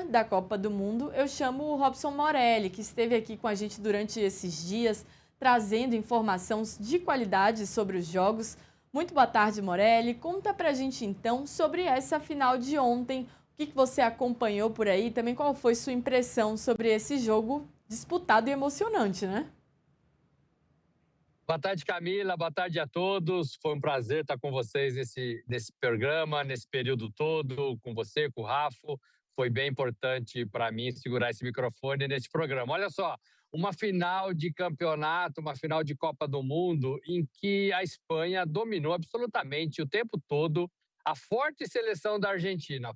da Copa do Mundo, eu chamo o Robson Morelli, que esteve aqui com a gente durante esses dias, trazendo informação de qualidade sobre os jogos. Muito boa tarde, Morelli. Conta pra gente então sobre essa final de ontem. O que você acompanhou por aí? Também qual foi sua impressão sobre esse jogo disputado e emocionante, né? Boa tarde, Camila. Boa tarde a todos. Foi um prazer estar com vocês nesse programa, nesse período todo, com você, com o Rafa. Foi bem importante para mim segurar esse microfone nesse programa. Olha só, uma final de campeonato, uma final de Copa do Mundo, em que a Espanha dominou absolutamente o tempo todo a forte seleção da Argentina,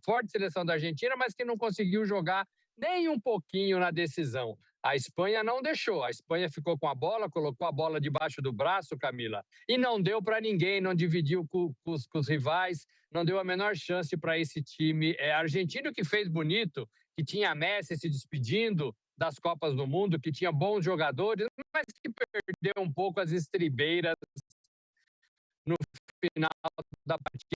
mas que não conseguiu jogar nem um pouquinho na decisão. A Espanha não deixou. A Espanha ficou com a bola, colocou a bola debaixo do braço, Camila, e não deu para ninguém, não dividiu com os rivais, não deu a menor chance para esse time argentino que fez bonito, que tinha Messi se despedindo das Copas do Mundo, que tinha bons jogadores, mas que perdeu um pouco as estribeiras no final da partida.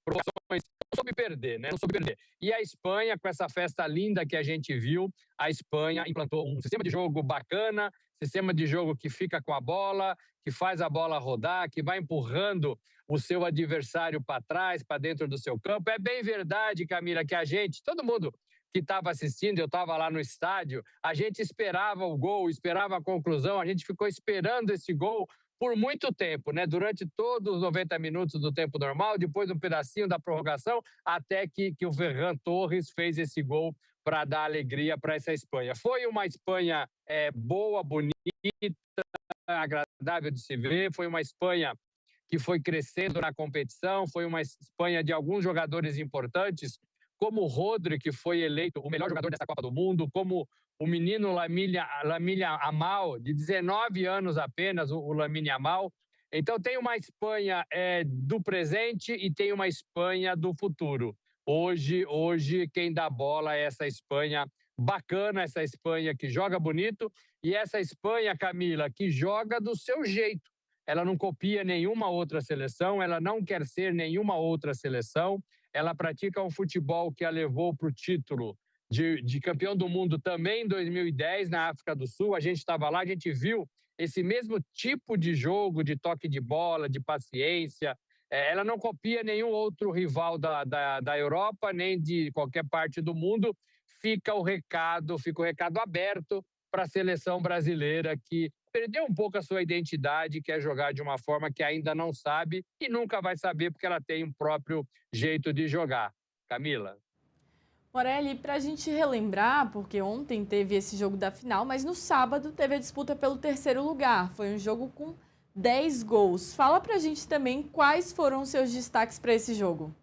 Promoções, não soube perder, né? Não soube perder. E a Espanha, com essa festa linda que a gente viu, a Espanha implantou um sistema de jogo bacana, sistema de jogo que fica com a bola, que faz a bola rodar, que vai empurrando o seu adversário para trás, para dentro do seu campo. É bem verdade, Camila, que a gente, todo mundo que estava assistindo, eu estava lá no estádio, a gente esperava o gol, esperava a conclusão, a gente ficou esperando esse gol por muito tempo, né? Durante todos os 90 minutos do tempo normal, depois um pedacinho da prorrogação, até que o Ferran Torres fez esse gol para dar alegria para essa Espanha. Foi uma Espanha boa, bonita, agradável de se ver, foi uma Espanha que foi crescendo na competição, foi uma Espanha de alguns jogadores importantes, como o Rodri, que foi eleito o melhor jogador dessa Copa do Mundo, como o menino Lamine Yamal, de 19 anos apenas, o Lamine Yamal. Então tem uma Espanha do presente e tem uma Espanha do futuro. Hoje quem dá bola é essa Espanha bacana, essa Espanha que joga bonito e essa Espanha, Camila, que joga do seu jeito. Ela não copia nenhuma outra seleção, ela não quer ser nenhuma outra seleção, ela pratica um futebol que a levou para o título de campeão do mundo também em 2010, na África do Sul. A gente estava lá, a gente viu esse mesmo tipo de jogo, de toque de bola, de paciência. Ela não copia nenhum outro rival da Europa, nem de qualquer parte do mundo. Fica o recado aberto para a seleção brasileira, que perdeu um pouco a sua identidade, quer jogar de uma forma que ainda não sabe e nunca vai saber, porque ela tem um próprio jeito de jogar. Camila. Morelli, para a gente relembrar, porque ontem teve esse jogo da final, mas no sábado teve a disputa pelo terceiro lugar. Foi um jogo com 10 gols. Fala para a gente também quais foram os seus destaques para esse jogo.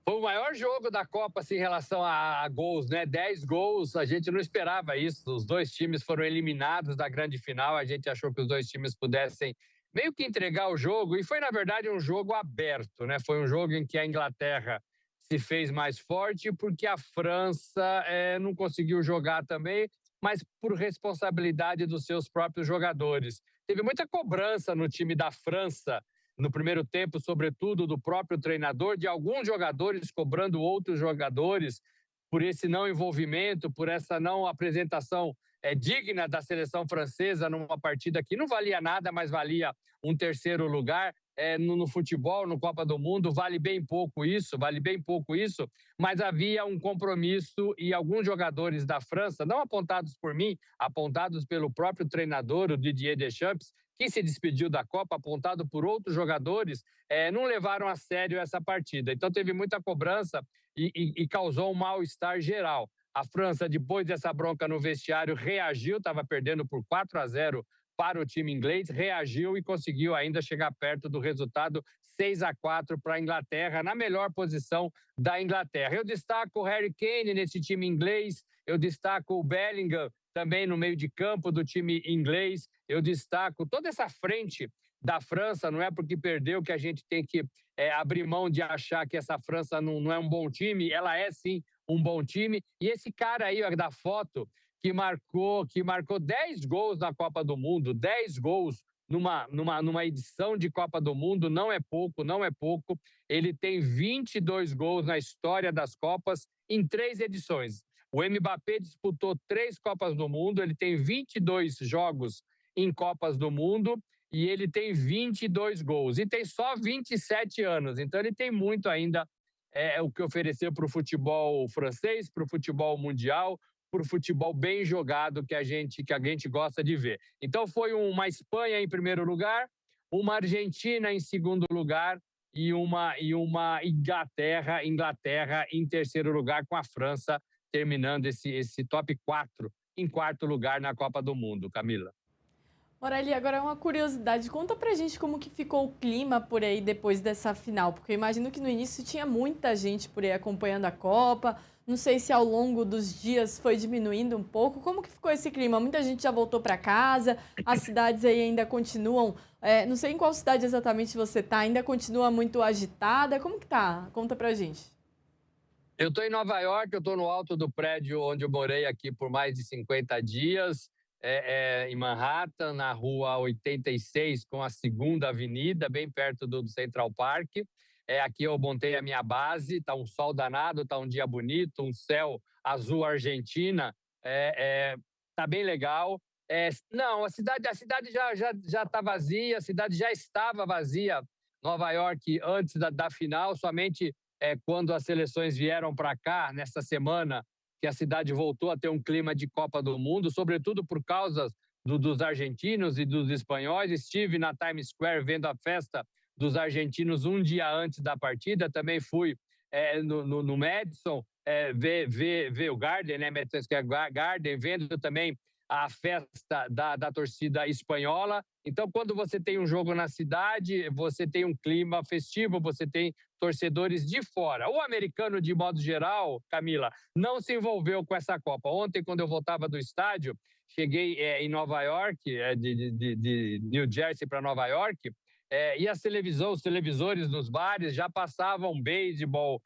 Foi o maior jogo da Copa assim, em relação a gols, né? 10 gols, a gente não esperava isso. Os dois times foram eliminados da grande final. A gente achou que os dois times pudessem meio que entregar o jogo. E foi, na verdade, um jogo aberto, né? Foi um jogo em que a Inglaterra se fez mais forte porque a França não conseguiu jogar também, mas por responsabilidade dos seus próprios jogadores. Teve muita cobrança no time da França no primeiro tempo, sobretudo do próprio treinador, de alguns jogadores cobrando outros jogadores por esse não envolvimento, por essa não apresentação digna da seleção francesa numa partida que não valia nada, mas valia um terceiro lugar. No futebol, no Copa do Mundo, vale bem pouco isso, mas havia um compromisso e alguns jogadores da França, não apontados por mim, apontados pelo próprio treinador, o Didier Deschamps, que se despediu da Copa, apontado por outros jogadores, não levaram a sério essa partida. Então teve muita cobrança e causou um mal-estar geral. A França, depois dessa bronca no vestiário, reagiu, estava perdendo por 4-0 para o time inglês, reagiu e conseguiu ainda chegar perto do resultado 6-4 para a Inglaterra, na melhor posição da Inglaterra. Eu destaco o Harry Kane nesse time inglês, eu destaco o Bellingham também no meio de campo do time inglês, eu destaco toda essa frente da França. Não é porque perdeu que a gente tem que abrir mão de achar que essa França não é um bom time, ela é sim um bom time. E esse cara aí ó, da foto que marcou 10 gols na Copa do Mundo, 10 gols numa edição de Copa do Mundo, não é pouco, não é pouco. Ele tem 22 gols na história das Copas em 3 edições. O Mbappé disputou 3 Copas do Mundo, ele tem 22 jogos em Copas do Mundo e ele tem 22 gols. E tem só 27 anos, então ele tem muito ainda o que oferecer para o futebol francês, para o futebol mundial, para o futebol bem jogado que a gente gosta de ver. Então foi uma Espanha em primeiro lugar, uma Argentina em segundo lugar e uma Inglaterra em terceiro lugar, com a França terminando esse top 4 em quarto lugar na Copa do Mundo, Camila. Morelli, agora é uma curiosidade. Conta pra gente como que ficou o clima por aí depois dessa final, porque eu imagino que no início tinha muita gente por aí acompanhando a Copa. Não sei se ao longo dos dias foi diminuindo um pouco. Como que ficou esse clima? Muita gente já voltou para casa, as cidades aí ainda continuam. Não sei em qual cidade exatamente você tá, ainda continua muito agitada. Como que tá? Conta pra gente. Eu estou em Nova York, eu estou no alto do prédio onde eu morei aqui por mais de 50 dias, em Manhattan, na rua 86, com a Segunda Avenida, bem perto do Central Park. Aqui eu montei a minha base, está um sol danado, está um dia bonito, um céu azul Argentina, está bem legal. Não, a cidade já está vazia, a cidade já estava vazia, Nova York, antes da final, somente quando as seleções vieram para cá, nesta semana, que a cidade voltou a ter um clima de Copa do Mundo, sobretudo por causa dos argentinos e dos espanhóis. Estive na Times Square vendo a festa dos argentinos um dia antes da partida. Também fui no Madison ver o Garden, né? Madison Square Garden, vendo também a festa da torcida espanhola. Então, quando você tem um jogo na cidade, você tem um clima festivo, você tem torcedores de fora. O americano, de modo geral, Camila, não se envolveu com essa Copa. Ontem, quando eu voltava do estádio, cheguei em Nova York, de New Jersey para Nova York, e os televisores nos bares já passavam beisebol,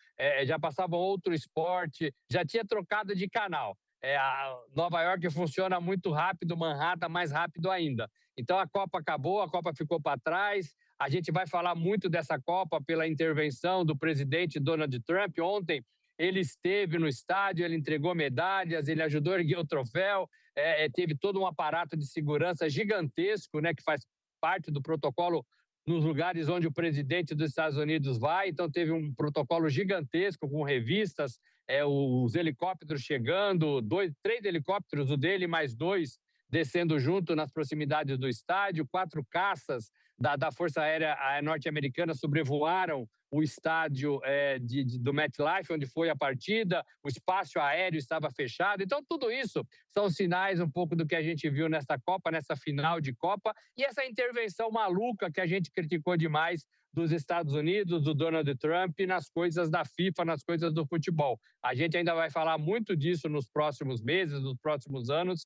já passavam outro esporte, já tinha trocado de canal. A Nova York funciona muito rápido, Manhattan mais rápido ainda. Então a Copa acabou, a Copa ficou para trás. A gente vai falar muito dessa Copa pela intervenção do presidente Donald Trump. Ontem ele esteve no estádio, ele entregou medalhas, ele ajudou a erguer o troféu, teve todo um aparato de segurança gigantesco, né, que faz parte do protocolo nos lugares onde o presidente dos Estados Unidos vai. Então teve um protocolo gigantesco com revistas, os helicópteros chegando, 3 helicópteros, o dele mais 2 descendo junto nas proximidades do estádio, 4 caças da Força Aérea Norte-Americana sobrevoaram o estádio do MetLife, onde foi a partida, o espaço aéreo estava fechado. Então, tudo isso são sinais um pouco do que a gente viu nessa Copa, nessa final de Copa, e essa intervenção maluca que a gente criticou demais dos Estados Unidos, do Donald Trump, nas coisas da FIFA, nas coisas do futebol. A gente ainda vai falar muito disso nos próximos meses, nos próximos anos,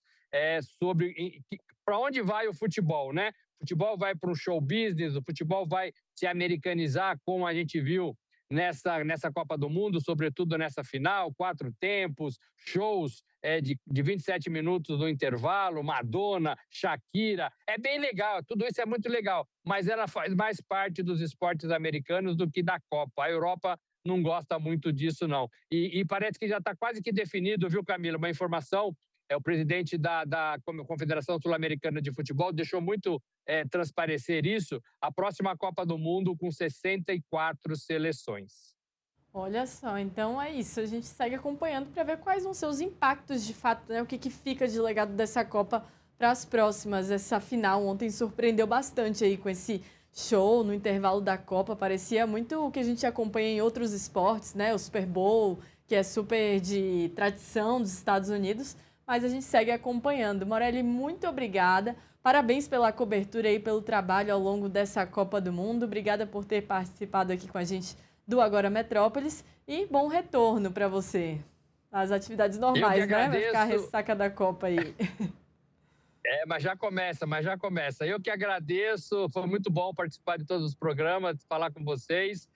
sobre para onde vai o futebol, né? O futebol vai para um show business, o futebol vai se americanizar, como a gente viu nessa Copa do Mundo, sobretudo nessa final, 4 tempos, shows de 27 minutos no intervalo, Madonna, Shakira. É bem legal, tudo isso é muito legal, mas ela faz mais parte dos esportes americanos do que da Copa. A Europa não gosta muito disso, não. E parece que já está quase que definido, viu, Camila? Uma informação, o presidente da Confederação Sul-Americana de Futebol deixou muito transparecer isso, a próxima Copa do Mundo com 64 seleções. Olha só, então é isso. A gente segue acompanhando para ver quais vão ser os impactos de fato, né? O que fica de legado dessa Copa para as próximas. Essa final ontem surpreendeu bastante aí com esse show no intervalo da Copa. Parecia muito o que a gente acompanha em outros esportes, né? O Super Bowl, que é super de tradição dos Estados Unidos, mas a gente segue acompanhando. Morelli, muito obrigada. Parabéns pela cobertura e pelo trabalho ao longo dessa Copa do Mundo. Obrigada por ter participado aqui com a gente do Agora Metrópolis e bom retorno para você. As atividades normais, né? Vai ficar a ressaca da Copa aí. Mas já começa. Eu que agradeço, foi muito bom participar de todos os programas, falar com vocês.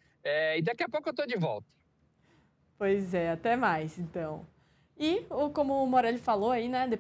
E daqui a pouco eu estou de volta. Pois é, até mais, então. E, como o Morelli falou aí, né?